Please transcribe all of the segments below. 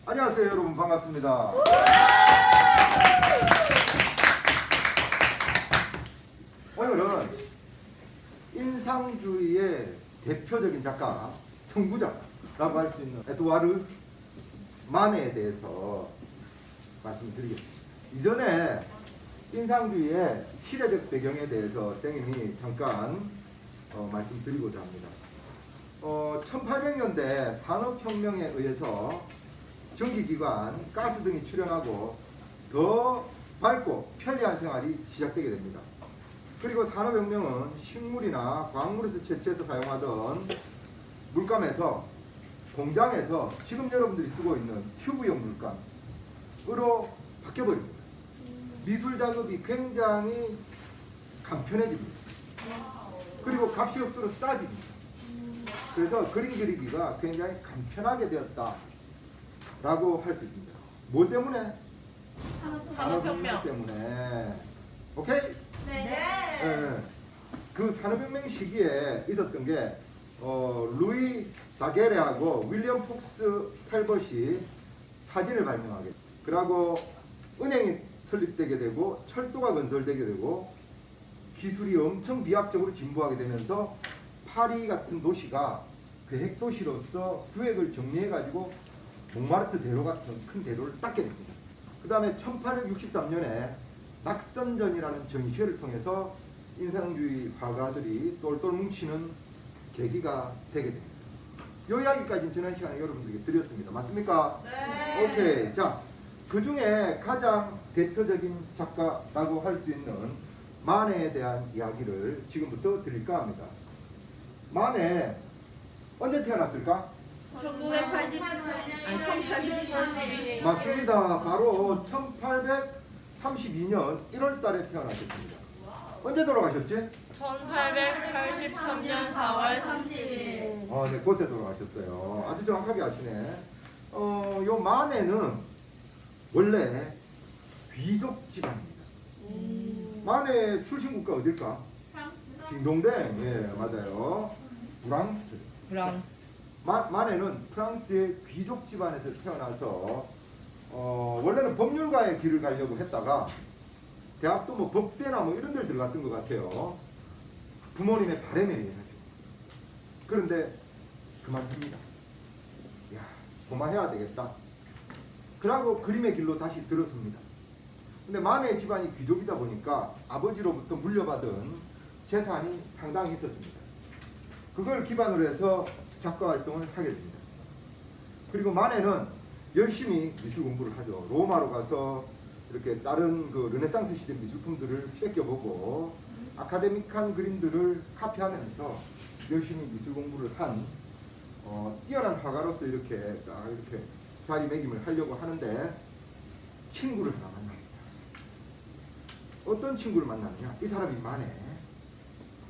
안녕하세요 여러분, 반갑습니다. 오늘은 인상주의의 대표적인 작가, 선구자라고 할 수 있는 에드와르 마네에 대해서 말씀드리겠습니다. 이전에 인상주의의 시대적 배경에 대해서 선생님이 잠깐 말씀드리고자 합니다. 1800년대 산업혁명에 의해서 전기기관, 가스 등이 출현하고 더 밝고 편리한 생활이 시작되게 됩니다. 그리고 산업혁명은 식물이나 광물에서 채취해서 사용하던 물감에서 공장에서 지금 여러분들이 쓰고 있는 튜브형 물감으로 바뀌어버립니다. 미술 작업이 굉장히 간편해집니다. 그리고 값이 억수로 싸집니다. 그래서 그림 그리기가 굉장히 간편하게 되었다라고 할 수 있습니다. 뭐 때문에? 산업혁명 때문에. 오케이? 네. 그 산업혁명 시기에 있었던 게 루이 다게레하고 윌리엄 폭스 텔벗이 사진을 발명하게, 그리고 은행이 설립되게 되고 철도가 건설되게 되고 기술이 엄청 비약적으로 진보하게 되면서 파리 같은 도시가 계획 도시로서 구획을 정리해 가지고 몽마르트 대로 같은 큰 대로를 닦게 됩니다. 그 다음에 1863년에 낙선전이라는 전시회를 통해서 인상주의 화가들이 똘똘 뭉치는 계기가 되게 됩니다. 이 이야기까지 지난 시간에 여러분들에게 드렸습니다. 맞습니까? 네. 오케이. 자, 그 중에 가장 대표적인 작가라고 할 수 있는 마네에 대한 이야기를 지금부터 드릴까 합니다. 마네 언제 태어났을까? 1882년. 맞습니다. 바로 1832년 1월 달에 태어나셨습니다. 언제 돌아가셨지? 1883년 4월 30일. 네, 그때 돌아가셨어요. 아주 정확하게 아시네. 요 마네는 원래 귀족 집안입니다. 마네 출신 국가 어딜까? 딩동댕. 예, 맞아요. 프랑스. 마네는 프랑스의 귀족 집안에서 태어나서 원래는 법률가의 길을 가려고 했다가 대학도 뭐 법대나 뭐 이런 데를 들어갔던 것 같아요. 부모님의 바람에 의해서. 그런데 그만둡니다. 야, 그만해야 되겠다. 그러고 그림의 길로 다시 들어섭니다. 근데 마네 집안이 귀족이다 보니까 아버지로부터 물려받은 재산이 상당히 있었습니다. 그걸 기반으로 해서 작가 활동을 하게 됩니다. 그리고 마네는 열심히 미술 공부를 하죠. 로마로 가서 이렇게 다른 그 르네상스 시대 미술품들을 뺏겨보고 아카데믹한 그림들을 카피하면서 열심히 미술 공부를 한 뛰어난 화가로서 이렇게 자리매김을 하려고 하는데 친구를 하나 만납니다. 어떤 친구를 만나느냐? 이 사람이 마네.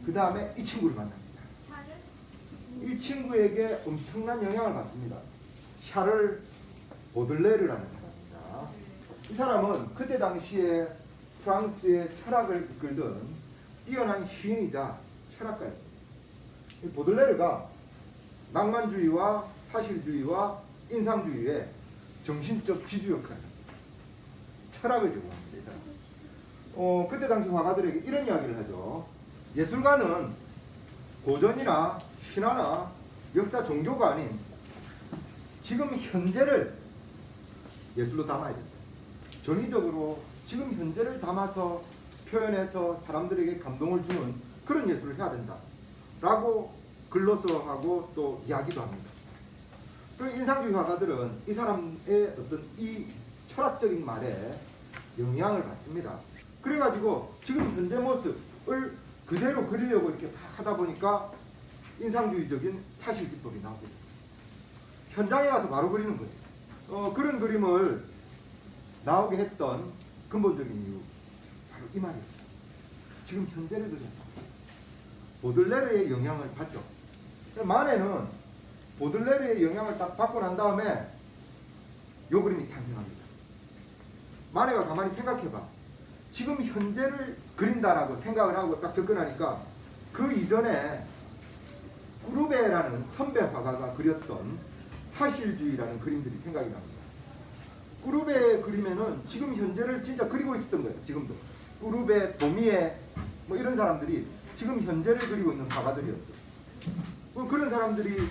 그 다음에 이 친구를 만납니다. 이 친구에게 엄청난 영향을 받습니다. 샤를 보들레르라는 사람입니다. 이 사람은 그때 당시에 프랑스의 철학을 이끌던 뛰어난 시인이자 철학가였습니다. 이 보들레르가 낭만주의와 사실주의와 인상주의의 정신적 지주 역할을 합니다. 철학을 제공합니다. 이 사람. 그때 당시 화가들에게 이런 이야기를 하죠. 예술가는 고전이나 신화나 역사 종교가 아닌 지금 현재를 예술로 담아야 된다. 전위적으로 지금 현재를 담아서 표현해서 사람들에게 감동을 주는 그런 예술을 해야 된다 라고 글로서 하고 또 이야기도 합니다. 그 인상주의 화가들은 이 사람의 어떤 이 철학적인 말에 영향을 받습니다. 그래가지고 지금 현재 모습을 그대로 그리려고 이렇게 하다 보니까 인상주의적인 사실 기법이 나오게 됩니다. 현장에 가서 바로 그리는 거예요. 그런 그림을 나오게 했던 근본적인 이유 바로 이 말이었어요. 지금 현재를 그린다. 보들레르의 영향을 받죠. 마네는 보들레르의 영향을 딱 받고 난 다음에 이 그림이 탄생합니다. 마네가 가만히 생각해봐. 지금 현재를 그린다라고 생각을 하고 딱 접근하니까 그 이전에 꾸르베라는 선배 화가가 그렸던 사실주의라는 그림들이 생각이 납니다. 우르베 그림에는 지금 현재를 진짜 그리고 있었던 거예요. 지금도 우르베, 도미에 뭐 이런 사람들이 지금 현재를 그리고 있는 화가들이었어요. 그런 사람들이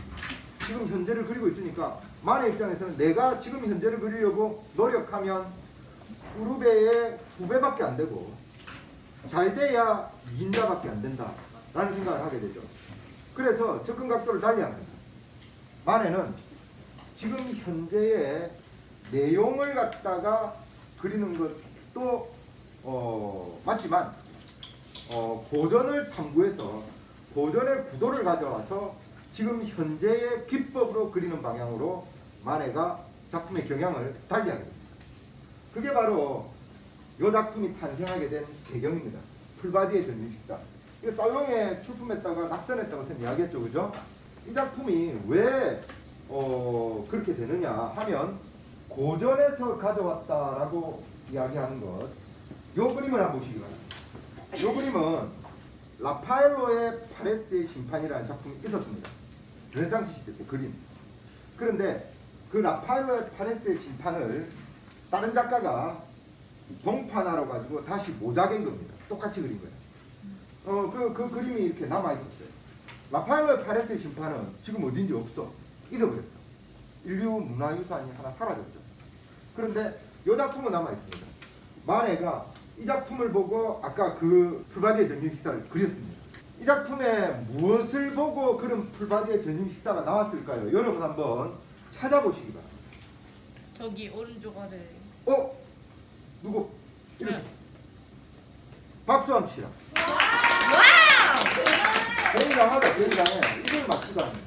지금 현재를 그리고 있으니까 만의 입장에서는 내가 지금 현재를 그리려고 노력하면 우르베의 후배밖에 안 되고 잘 돼야 이인자밖에 안 된다라는 생각을 하게 되죠. 그래서 접근 각도를 달리합니다. 만에는 지금 현재의 내용을 갖다가 그리는 것도 맞지만 고전을 탐구해서 고전의 구도를 가져와서 지금 현재의 기법으로 그리는 방향으로 만해가 작품의 경향을 달리하게 됩니다. 그게 바로 이 작품이 탄생하게 된 배경입니다. 풀바디의 전유식사. 이거 살롱에 출품했다가 낙선했다고 선생님 이야기했죠, 그죠? 이 작품이 왜 그렇게 되느냐 하면 고전에서 가져왔다라고 이야기하는 것. 요 그림을 한번 보시기 바랍니다. 요 그림은 라파엘로의 파레스의 심판이라는 작품이 있었습니다. 르네상스 시대 때 그림. 그런데 그 라파엘로의 파레스의 심판을 다른 작가가 동판하러 가지고 다시 모자갠 겁니다. 똑같이 그린 거예요. 그 그림이 이렇게 남아 있었어요. 라파엘로의 파레스의 심판은 지금 어딘지 없어. 잊어버렸어. 인류 문화유산이 하나 사라졌죠. 그런데 이 작품은 남아 있습니다. 마네가 이 작품을 보고 아까 그 풀바디의 전유식사를 그렸습니다. 이 작품에 무엇을 보고 그런 풀바디의 전유식사가 나왔을까요? 여러분 한번 찾아보시기 바랍니다. 저기 오른쪽 아래. 누구? 이름. 네. 박수 한번 치라. 굉장하다, 굉장해. 이걸 맞지도 않네.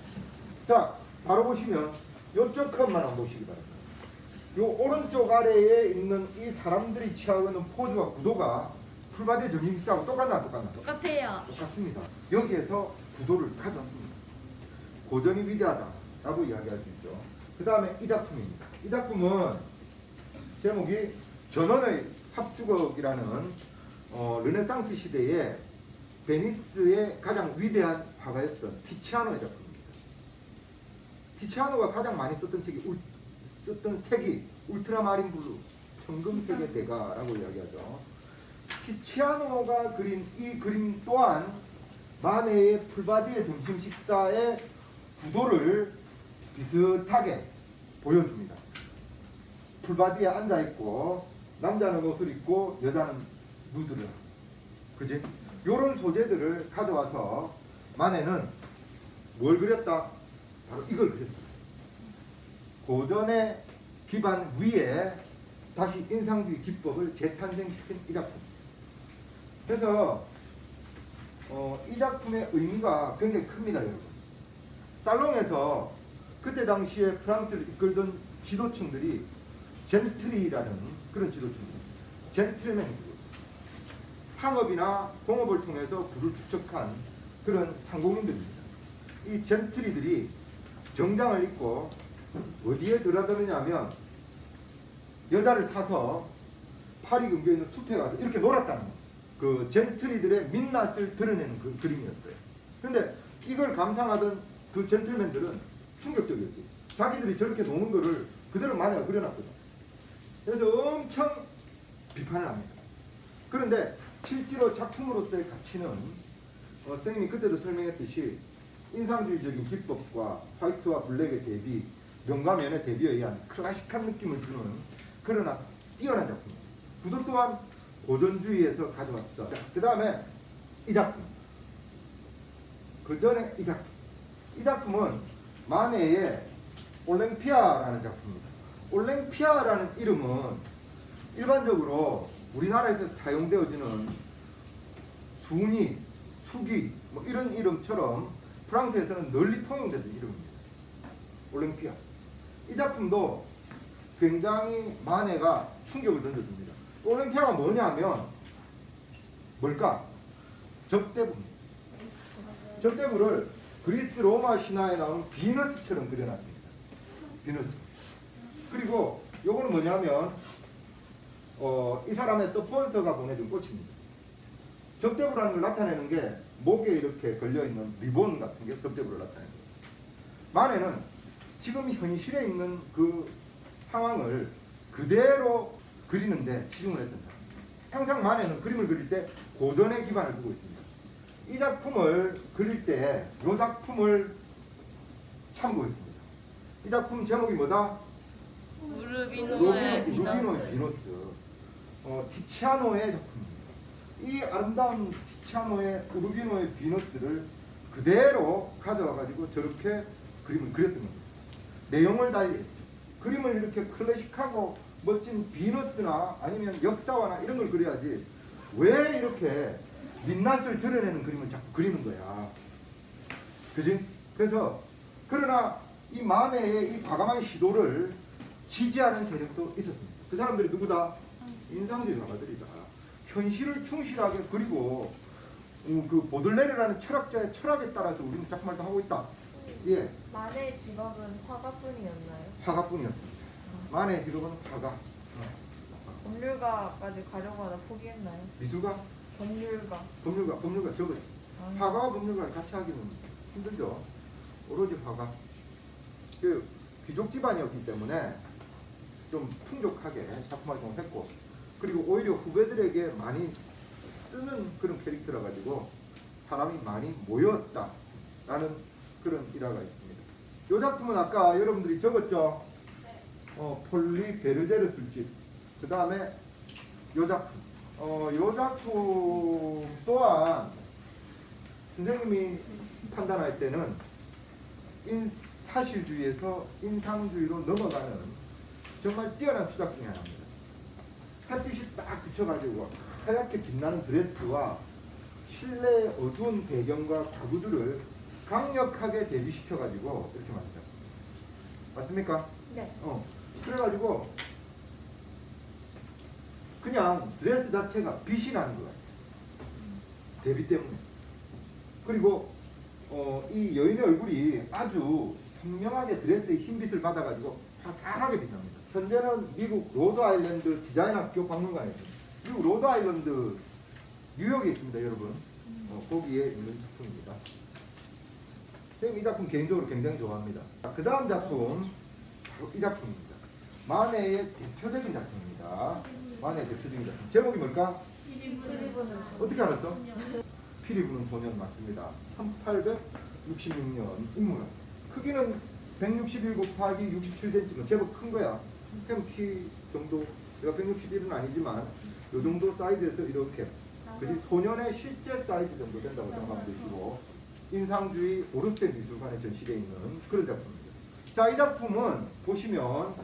자, 바로 보시면 이쪽 컷만 한번 보시기 바랍니다. 요 오른쪽 아래에 있는 이 사람들이 취하고 있는 포즈와 구도가 풀바디의 전유식사하고 똑같나? 똑같아요. 똑같습니다. 여기에서 구도를 가져왔습니다. 고전이 위대하다라고 이야기할 수 있죠. 그 다음에 이 작품입니다. 이 작품은 제목이 전원의 합주곡이라는 르네상스 시대의 베니스의 가장 위대한 화가였던 티치아노의 작품입니다. 티치아노가 가장 많이 썼던 색이 울트라마린 블루, 황금색의 대가라고 이야기하죠. 티치아노가 그린 이 그림 또한 마네의 풀바디의 점심 식사의 구도를 비슷하게 보여줍니다. 풀바디에 앉아 있고 남자는 옷을 입고 여자는 누드를, 그지? 요런 소재들을 가져와서 마네는 뭘 그렸다? 바로 이걸 그렸어요. 고전의 기반 위에 다시 인상주의 기법을 재탄생시킨 이 작품. 그래서 이 작품의 의미가 굉장히 큽니다, 여러분. 살롱에서 그때 당시에 프랑스를 이끌던 지도층들이 젠트리라는 그런 지도층입니다. 젠틀맨이고 상업이나 공업을 통해서 부를 축적한 그런 상공인들입니다. 이 젠트리들이 정장을 입고 어디에 들어가느냐면 여자를 사서 파리 근교에 있는 숲에 가서 이렇게 놀았다는 거예요. 그 젠트리들의 민낯을 드러내는 그 그림이었어요. 근데 이걸 감상하던 그 젠틀맨들은 충격적이었지. 자기들이 저렇게 노는 거를 그대로 만화가 그려놨거든. 그래서 엄청 비판을 합니다. 그런데 실제로 작품으로서의 가치는 선생님이 그때도 설명했듯이 인상주의적인 기법과 화이트와 블랙의 대비, 명가면의 대비에 의한 클래식한 느낌을 주는 그러나 뛰어난 작품입니다. 구도 또한 고전주의에서 가져왔다. 그 다음에 이 작품. 그 전에 이 작품. 이 작품은 마네의 올랭피아라는 작품입니다. 올랭피아라는 이름은 일반적으로 우리나라에서 사용되어지는 순이, 수기 뭐 이런 이름처럼 프랑스에서는 널리 통용되는 이름입니다. 올랭피아. 이 작품도 굉장히 마네가 충격을 던져줍니다. 올랭피아가 뭐냐면 뭘까? 적대부입니다. 적대부를 그리스 로마 신화에 나오는 비너스처럼 그려놨습니다. 비너스. 그리고 요거는 뭐냐면 이 사람의 스폰서가 보내준 꽃입니다. 적대부라는 걸 나타내는 게 목에 이렇게 걸려있는 리본 같은 게 적대부를 나타내는 거예요. 마네는 지금 현실에 있는 그 상황을 그대로 그리는데 집중을 했던 사람. 항상 만해는 그림을 그릴 때 고전에 기반을 두고 있습니다. 이 작품을 그릴 때 이 작품을 참고했습니다. 이 작품 제목이 뭐다? 우르비노의 루비노의 비너스. 비너스. 티치아노의 작품입니다. 이 아름다운 티치아노의 우르비노의 비너스를 그대로 가져와 가지고 저렇게 그림을 그렸던 겁니다. 내용을 달리 그림을 이렇게 클래식하고 멋진 비너스나 아니면 역사화나 이런 걸 그려야지 왜 이렇게 민낯을 드러내는 그림을 자꾸 그리는 거야. 그지? 그래서 그러나 이 만해의 이 과감한 시도를 지지하는 세력도 있었습니다. 그 사람들이 누구다? 인상주의 화가들이다. 현실을 충실하게 그리고 그 보들레르라는 철학자의 철학에 따라서 우리는 작품 활동하고 있다. 예, 만해의 직업은 화가뿐이었나요? 화가뿐이었습니다. 만해의 직업은 화가. 법률가까지 가려고 하다 포기했나요? 미술가, 법률가. 법률가 적어요. 화가와 법률가를 같이 하기는 힘들죠. 오로지 화가. 그 귀족 집안이었기 때문에 좀 풍족하게 작품 활동을 했고, 그리고 오히려 후배들에게 많이 쓰는 그런 캐릭터라 가지고 사람이 많이 모였다라는 그런 일화가 있습니다. 이 작품은 아까 여러분들이 적었죠. 폴리 베르제르 술집. 그 다음에 이 작품. 이 작품 또한 선생님이 판단할 때는 사실주의에서 인상주의로 넘어가는 정말 뛰어난 수작 중에 하나입니다. 햇빛이 딱 비쳐가지고 하얗게 빛나는 드레스와 실내의 어두운 배경과 가구들을 강력하게 대비시켜가지고 이렇게 만들죠. 맞습니까? 네. 그래가지고 그냥 드레스 자체가 빛이 나는 거예요. 대비 때문에. 그리고 이 여인의 얼굴이 아주 선명하게 드레스의 흰빛을 받아가지고 화사하게 빛납니다. 현재는 미국 로드아일랜드 디자인학교 박물관에 있습니다. 미국 로드아일랜드 뉴욕에 있습니다, 여러분. 거기에 있는 작품입니다. 이 작품 개인적으로 굉장히 좋아합니다. 그 다음 작품 바로 이 작품입니다. 만해의 대표적인 작품입니다. 만해의 대표적인 작품. 제목이 뭘까? 피리 부는 어떻게 알았어? 피리 부는 소년 맞습니다. 1866년 인물학. 크기는 161 곱하기 67cm. 제법 큰 거야. 쌤 키 정도. 내가 161은 아니지만 요 정도 사이즈에서 이렇게. 그지? 소년의 실제 사이즈 정도 된다고 생각하면 되시고, 인상주의 오르세 미술관에 전시되어 있는 그런 작품입니다. 자, 이 작품은 보시면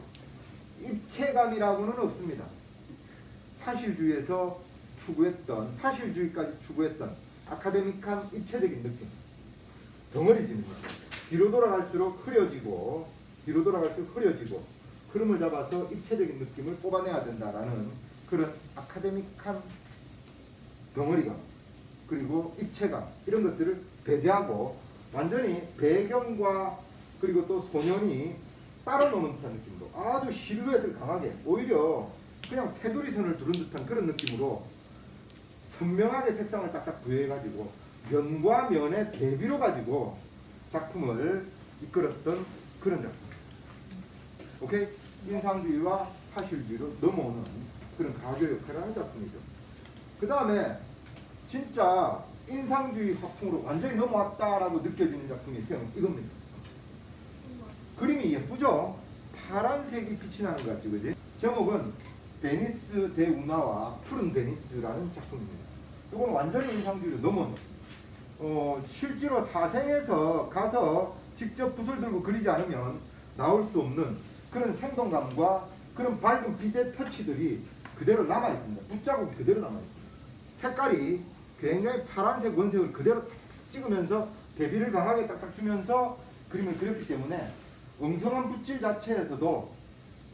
입체감이라고는 없습니다. 사실주의에서 추구했던, 사실주의까지 추구했던 아카데믹한 입체적인 느낌. 덩어리지는 거죠. 뒤로 돌아갈수록 흐려지고, 뒤로 돌아갈수록 흐려지고, 흐름을 잡아서 입체적인 느낌을 뽑아내야 된다라는 그런 아카데믹한 덩어리감, 그리고 입체감, 이런 것들을 배제하고 완전히 배경과 그리고 또 소년이 따로 노는 듯한 느낌으로 아주 실루엣을 강하게, 오히려 그냥 테두리선을 두른 듯한 그런 느낌으로 선명하게 색상을 딱딱 부여해가지고 면과 면의 대비로 가지고 작품을 이끌었던 그런 작품. 오케이? 인상주의와 사실주의로 넘어오는 그런 가교 역할을 하는 작품이죠. 그 다음에 진짜 인상주의 화풍으로 완전히 넘어왔다라고 느껴지는 작품이 이겁니다. 그림이 예쁘죠? 파란색이 빛이 나는 것 같죠, 그지? 제목은 베니스 대 운하와 푸른 베니스라는 작품입니다. 이건 완전히 인상주의로 넘어온, 실제로 사생에서 가서 직접 붓을 들고 그리지 않으면 나올 수 없는 그런 생동감과 그런 밝은 빛의 터치들이 그대로 남아있습니다. 붓자국이 그대로 남아있습니다. 색깔이 굉장히 파란색 원색을 그대로 찍으면서 대비를 강하게 딱딱 주면서 그림을 그렸기 때문에 엉성한 붓질 자체에서도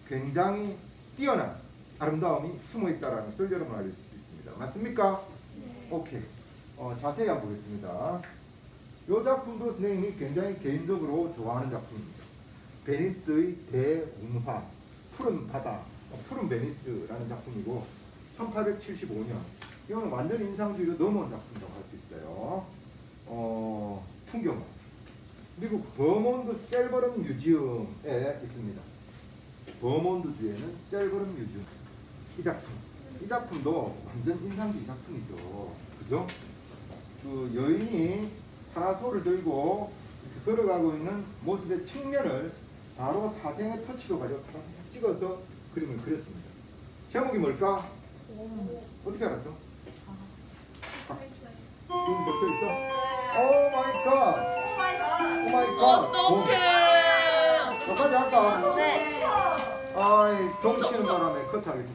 굉장히 뛰어난 아름다움이 숨어있다는 것을 여러분 알릴 수 있습니다. 맞습니까? 네. 오케이. 자세히 한번 보겠습니다. 이 작품도 선생님이 굉장히 개인적으로 좋아하는 작품입니다. 베니스의 대운하, 푸른 바다, 푸른 베니스라는 작품이고 1875년. 이거는 완전히 인상주의로 넘어온 작품이라고 할 수 있어요. 풍경화. 미국 버몬드 셀버런 뮤지엄에 있습니다. 버몬드주에는 셀브름 뮤지엄. 이 작품도 완전 인상적인 작품이죠. 그죠? 그 여인이 파라솔을 들고 이렇게 걸어가고 있는 모습의 측면을 바로 사생의 터치로 가지고 탁 찍어서 그림을 그렸습니다. 제목이 뭘까? 어떻게 알았죠? 지금 적혀 있어? 오 마이 갓! 오 마이 갓! 어떡해. 저까지 할까? 네. 아이, 종 치는 바람에 컷하겠습니다.